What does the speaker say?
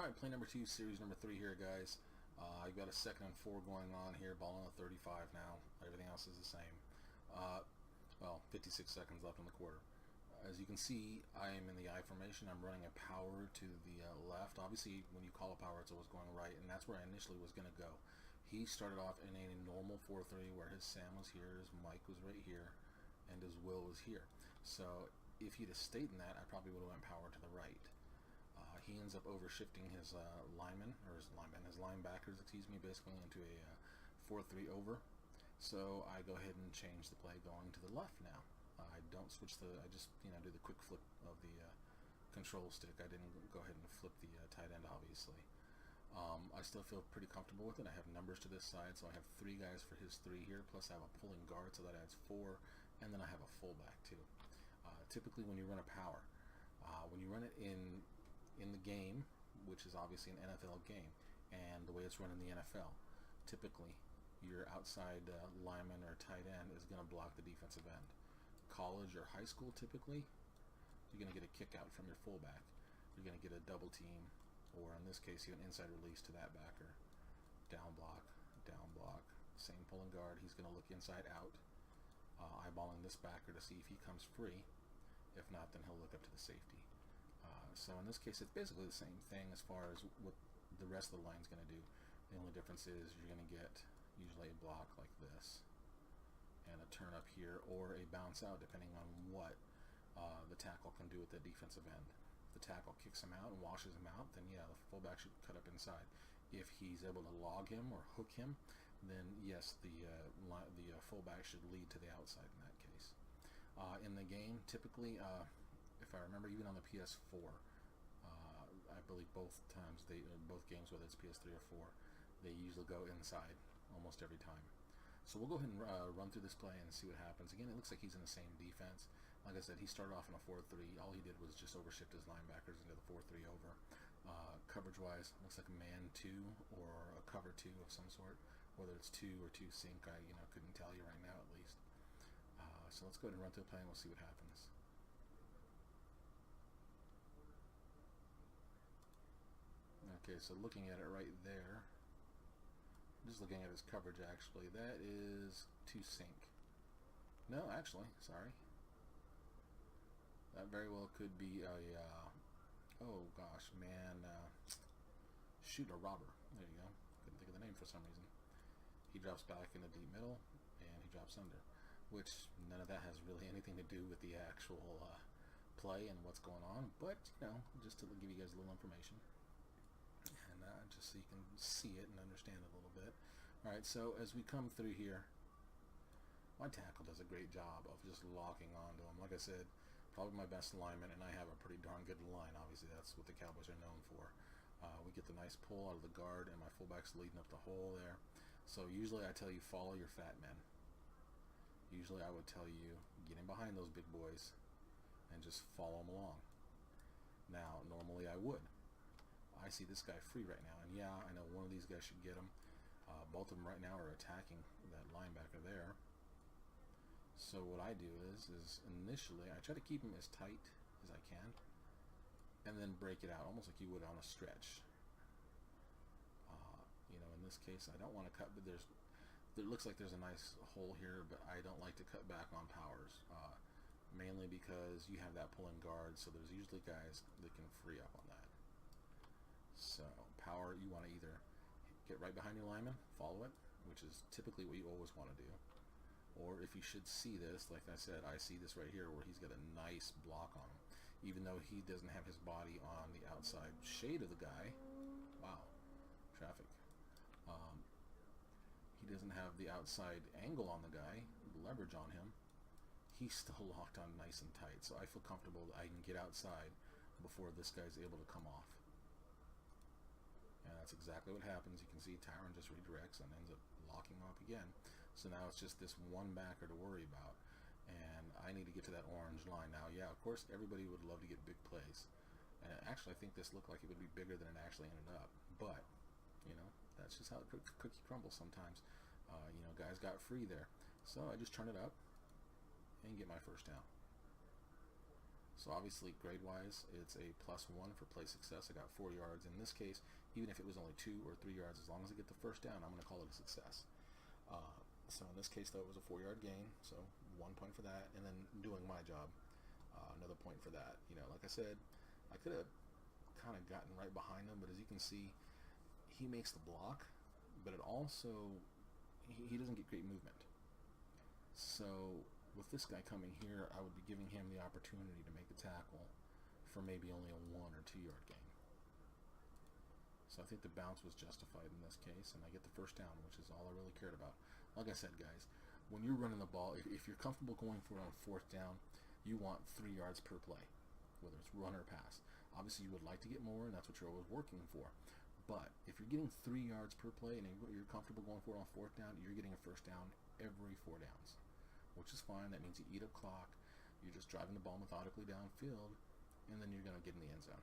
Alright, play number 2, series number 3 here, guys. I've got a 2nd and 4 going on here, ball on a 35 now. Everything else is the same. Well, 56 seconds left in the quarter. As you can see, I am in the I formation. I'm running a power to the left. Obviously, when you call a power, it's always going right, and that's where I initially was going to go. He started off in a normal 4-3 where his Sam was here, his Mike was right here, and his Will was here. So if he'd have stayed in that, I probably would have went power to the right. He ends up overshifting his linebackers, excuse me, basically into a 4-3 over. So I go ahead and change the play going to the left now. I don't switch I just do the quick flip of the control stick. I didn't go ahead and flip the tight end, obviously. I still feel pretty comfortable with it. I have numbers to this side, so I have 3 guys for his 3 here, plus I have a pulling guard, so that adds 4, and then I have a fullback too. Typically when you run a power, when you run it in the game, which is obviously an NFL game, and the way it's run in the NFL, typically your outside lineman or tight end is going to block the defensive end. College or high school, typically you're going to get a kick out from your fullback. You're going to get a double team, or in this case you an inside release to that backer. Down block, same pulling guard. He's going to look inside out, eyeballing this backer to see if he comes free. If not, then he'll look up to the safety. So in this case, it's basically the same thing as far as what the rest of the line is going to do. The only difference is you're going to get usually a block like this, and a turn up here, or a bounce out, depending on what the tackle can do with the defensive end. If the tackle kicks him out and washes him out, then yeah, the fullback should cut up inside. If he's able to log him or hook him, then yes, the fullback should lead to the outside in that case. In the game, typically, if I remember, even on the PS4, I believe both times, both games, whether it's PS3 or 4, they usually go inside almost every time. So we'll go ahead and run through this play and see what happens. Again, it looks like he's in the same defense. Like I said, he started off in a 4-3. All he did was just overshift his linebackers into the 4-3 over. Coverage-wise, looks like a man 2 or a cover 2 of some sort. Whether it's 2 or 2 sync, I couldn't tell you right now at least. So let's go ahead and run through the play and we'll see what happens. Okay, so looking at it right there, just looking at his coverage, actually, that is 2 sync. No, actually, sorry. That very well could be a, oh gosh, man, shoot, a robber. There you go. Couldn't think of the name for some reason. He drops back in the deep middle, and he drops under, which none of that has really anything to do with the actual play and what's going on, but, just to give you guys a little information. And just so you can see it and understand it a little bit. Alright, so as we come through here, my tackle does a great job of just locking onto him. Like I said, probably my best lineman, and I have a pretty darn good line. Obviously, that's what the Cowboys are known for. We get the nice pull out of the guard, and my fullback's leading up the hole there. So usually I tell you, follow your fat men. Usually I would tell you, get in behind those big boys and just follow them along. Now, normally I would. I see this guy free right now, and yeah, I know one of these guys should get him. Both of them right now are attacking that linebacker there. So what I do is initially I try to keep him as tight as I can, and then break it out almost like you would on a stretch. In this case, I don't want to cut, but it looks like there's a nice hole here, but I don't like to cut back on powers, mainly because you have that pulling guard, so there's usually guys that can free up on that. So power, you want to either get right behind your lineman, follow it, which is typically what you always want to do, or if you should see this, like I said, I see this right here where he's got a nice block on him, even though he doesn't have his body on the outside shade of the guy. Wow, traffic. He doesn't have the outside angle on the guy, leverage on him. He's still locked on nice and tight, so I feel comfortable that I can get outside before this guy's able to come off. And that's exactly what happens. You can see Tyron just redirects and ends up locking up again. So now it's just this one backer to worry about. And I need to get to that orange line. Now, yeah, of course, everybody would love to get big plays. And actually, I think this looked like it would be bigger than it actually ended up. But, that's just how the cookie crumbles sometimes. Guys got free there. So I just turn it up and get my first down. So obviously, grade-wise, it's a +1 for play success. I got 4 yards. In this case, even if it was only 2 or 3 yards, as long as I get the first down, I'm going to call it a success. So in this case, though, it was a 4-yard gain, so 1 point for that, and then doing my job, another point for that. You know, like I said, I could have kind of gotten right behind him, but as you can see, he makes the block, but it also, he doesn't get great movement. So with this guy coming here, I would be giving him the opportunity to make a tackle for maybe only a 1 or 2 yard gain. So I think the bounce was justified in this case, and I get the first down, which is all I really cared about. Like I said, guys, when you're running the ball, if you're comfortable going for it on 4th down, you want 3 yards per play, whether it's run or pass. Obviously, you would like to get more, and that's what you're always working for. But if you're getting 3 yards per play and you're comfortable going for it on 4th down, you're getting a first down every 4 downs, which is fine. That means you eat up clock. You're just driving the ball methodically downfield, and then you're going to get in the end zone.